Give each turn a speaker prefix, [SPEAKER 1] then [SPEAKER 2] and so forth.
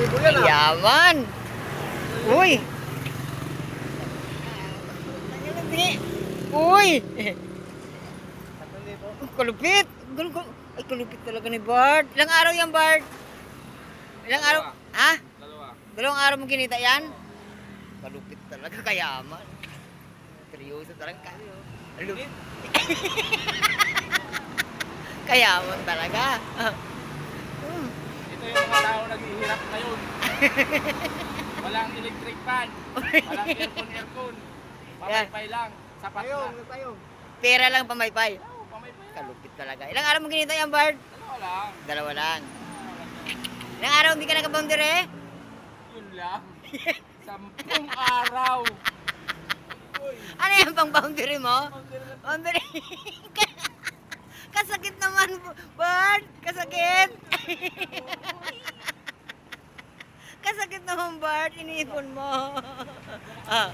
[SPEAKER 1] libo yan ah.
[SPEAKER 2] Yaman. Uy. Uy.
[SPEAKER 1] 3,000.
[SPEAKER 2] Kalupit. Ay, kalupit talaga ni Bart. Ilang araw yan, Bart? Ilang araw? Ha? Dalawang araw mo kinita yan? Kalupit talaga, kayaman. Seryoso talaga. Kalupit. Kayaman talaga.
[SPEAKER 3] Ito yung mga tao naghihirap ngayon. Walang electric fan. Walang aircon. Pamaypay lang. Sapat na.
[SPEAKER 1] Nagtayong.
[SPEAKER 2] Pera lang pamaypay.
[SPEAKER 3] Oo, pamaypay lang.
[SPEAKER 2] Kalupit talaga. Ilang araw mo kinita yan, Bart?
[SPEAKER 3] Dalawa lang.
[SPEAKER 2] Dalawa lang. Ilang araw hindi ka nakaboundary?
[SPEAKER 3] Yun lang. 10 araw.
[SPEAKER 2] Ano yung pang boundary mo? Boundary. Kasakit naman, Bart. Kasakit. Kasakit naman, Bart. Iniipon mo. Ah.